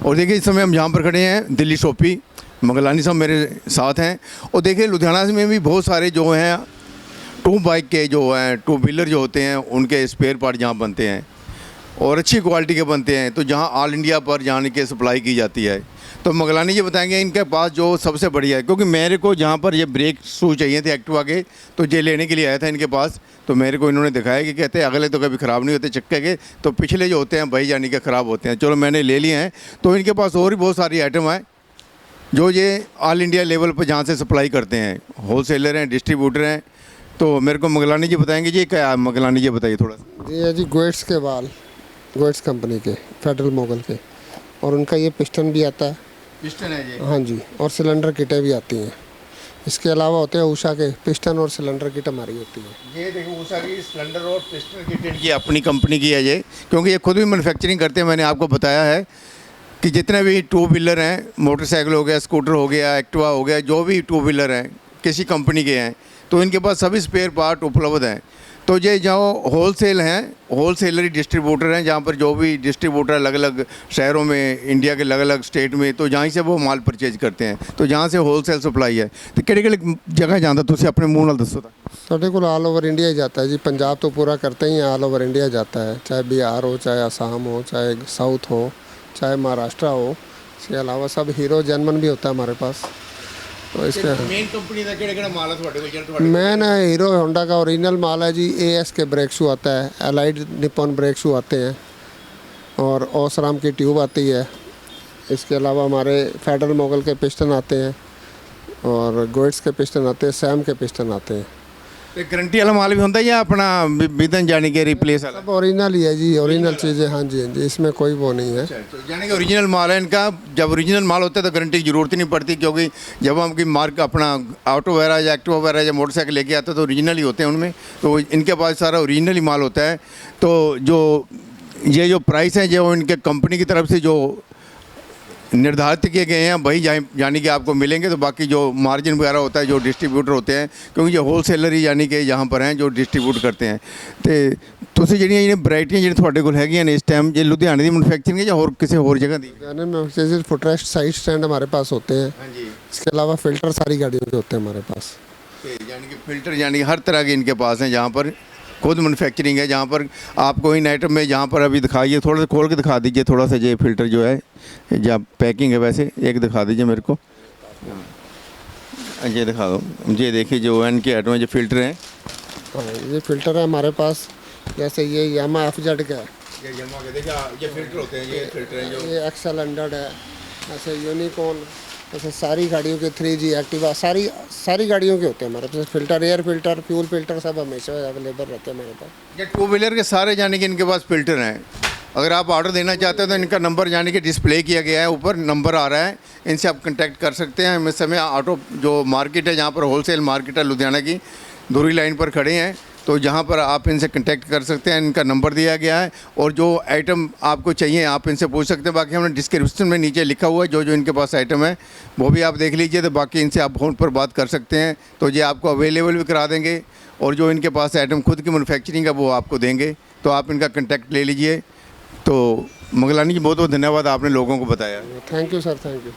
और देखिए इस समय हम जहाँ पर खड़े हैं दिल्ली शॉपी, मंगलानी साहब मेरे साथ हैं। और देखिए लुधियाना में भी बहुत सारे जो हैं टू बाइक के जो हैं टू व्हीलर जो होते हैं उनके स्पेयर पार्ट जहाँ बनते हैं और अच्छी क्वालिटी के बनते हैं, तो जहाँ ऑल इंडिया पर जाने के सप्लाई की जाती है। तो मंगलानी जी बताएंगे इनके पास जो सबसे बढ़िया है, क्योंकि मेरे को जहाँ पर ये ब्रेक शू चाहिए थे एक्टिवा के, तो ये लेने के लिए आया था इनके पास। तो मेरे को इन्होंने दिखाया कि कहते हैं अगले तो कभी ख़राब नहीं होते चक्के के, तो पिछले जो होते हैं भाई जानी के ख़राब होते हैं। चलो मैंने ले लिए हैं। तो इनके पास और भी बहुत सारी आइटम है जो ये ऑल इंडिया लेवल पर जहाँ से सप्लाई करते हैं, होलसेलर हैं, डिस्ट्रीब्यूटर हैं। तो मेरे को मंगलानी जी बताएंगे जी क्या है। मंगलानी जी बताइए थोड़ा सा। ये है जी गोइट्स के बाल, गोइट्स कंपनी के, फेडरल मोगल के, और उनका ये पिस्टन भी आता है। पिस्टन है जी? हाँ जी, और सिलेंडर किटें भी आती हैं। इसके अलावा होते हैं उषा के पिस्टन और सिलेंडर किट हमारी होती है। ये देखो उषा की सिलेंडर और पिस्टन किट इनकी अपनी कंपनी की है ये, क्योंकि ये खुद भी मैन्युफैक्चरिंग करते हैं। मैंने आपको बताया है कि जितने भी टू व्हीलर हैं, मोटरसाइकिल हो गया, स्कूटर हो गया, एक्टिवा हो गया, जो भी टू व्हीलर हैं किसी कंपनी के हैं, तो इनके पास सभी स्पेयर पार्ट उपलब्ध हैं। तो ये जो होलसेल हैं, होलसेलर डिस्ट्रीब्यूटर हैं, जहाँ पर जो भी डिस्ट्रीब्यूटर अलग अलग शहरों में, इंडिया के अलग अलग स्टेट में, तो जहाँ से वो माल परचेज करते हैं, तो जहाँ से होलसेल सप्लाई है। तो किहड़ी जगह जाता तुम अपने मुँह नाल दसो। साढ़े को ऑल ओवर इंडिया ही जाता है जी। पंजाब तो पूरा करते ही हैं, ऑल ओवर इंडिया जाता है, चाहे बिहार हो, चाहे असम हो, चाहे साउथ हो, चाहे महाराष्ट्र हो। इसके अलावा सब हीरो जर्मन भी होता है हमारे पास। तो इसके मेन कंपनी का किहड़ा माल है? मैन है हीरो होंडा का ओरिजिनल माल है जी। AS के ब्रेक शू आता है, एलाइड निपॉन ब्रेक शू आते हैं, और ओसराम की ट्यूब आती है। इसके अलावा हमारे फेडरल मोगल के पिस्टन आते हैं, और गोइट्स के पिस्टन आते हैं, सैम के पिस्टन आते हैं। गारंटी वाला माल भी होता है या अपना बिदन जाने के रिप्लेस वाला? सब ओरिजिनल ही है जी, ओरिजिनल चीज़ें। हाँ जी, हाँ जी, इसमें कोई वो नहीं है। यानी कि ओरिजिनल माल है इनका। जब ओरिजिनल माल होता है तो गारंटी की ज़रूरत ही नहीं पड़ती, क्योंकि जब हम की मार्क अपना ऑटो वगैरह या एक्टिवा वगैरह या मोटरसाइकिल लेके आते हैं तो ओरिजिनल ही होते हैं उनमें। तो इनके पास सारा ओरिजिनल ही माल होता है। तो जो प्राइस है जो इनके कंपनी की तरफ से जो निर्धारित किए गए हैं वही यानी कि आपको मिलेंगे। तो बाकी जो मार्जिन वगैरह होता है जो डिस्ट्रीब्यूटर होते हैं, क्योंकि ये होलसेलर ही यानी कि यहाँ पर हैं जो डिस्ट्रीब्यूट करते हैं। तो ਤੁਸੀਂ ਜਿਹੜੀਆਂ ਵੈਰਾਈਟੀਆਂ ਜਿਹੜੀਆਂ ਤੁਹਾਡੇ ਕੋਲ ਹੈਗੀਆਂ ਨੇ ਇਸ टाइम, ये लुधियाने की मैन्युफैक्चरिंग है या और किसी और जगह दी? लुधियाने में फुटरेस्ट साइड स्टैंड हमारे पास होते हैं। हाँ जी। इसके अलावा फ़िल्टर सारी गाड़ियों के होते हैं हमारे पास। यानी कि फ़िल्टर यानी कि हर तरह के इनके पास हैं, जहाँ पर खुद मैन्युफैक्चरिंग है। जहाँ पर आपको इन आइटम में जहाँ पर अभी दिखाइए, थोड़ा सा खोल के दिखा दीजिए थोड़ा सा। ये फ़िल्टर जो है या पैकिंग है वैसे एक दिखा दीजिए मेरे को। ये दिखा दो। ये देखिए जो इनके आइटम जो फ़िल्टर हैं। हाँ, ये फ़िल्टर है हमारे पास। जैसे ये यामा FZ का है, ये फ़िल्टर होते हैं, ये फ़िल्टर हैं जो ये XL 100 है। ऐसे यूनिकॉर्न, ऐसे सारी गाड़ियों के 3G एक्टिवा सारी गाड़ियों के होते हैं हमारे pass filter. Air filter, fuel filter सब हमेशा अवेलेबल रहते हैं हमारे पास। ये टू व्हीलर के सारे यानी कि इनके पास फ़िल्टर हैं। अगर आप ऑर्डर देना चाहते हैं तो इनका नंबर यानी कि डिस्प्ले किया गया है, ऊपर नंबर आ रहा है, इनसे आप कांटेक्ट कर सकते हैं। हम इस समय ऑटो जो मार्केट है, जहाँ पर होलसेल मार्केट है लुधियाना की, धुरी लाइन पर खड़े हैं। तो जहाँ पर आप इनसे कांटेक्ट कर सकते हैं, इनका नंबर दिया गया है, और जो आइटम आपको चाहिए आप इनसे पूछ सकते हैं। बाकी हमने डिस्क्रिप्शन में नीचे लिखा हुआ है जो इनके पास आइटम है वो भी आप देख लीजिए। तो बाकी इनसे आप फ़ोन पर बात कर सकते हैं, तो ये आपको अवेलेबल भी करा देंगे, और जो इनके पास आइटम खुद की मैन्युफैक्चरिंग है वो आपको देंगे। तो आप इनका कांटेक्ट ले लीजिए। तो मंगलानी जी बहुत बहुत धन्यवाद, आपने लोगों को बताया। Thank you sir, thank you.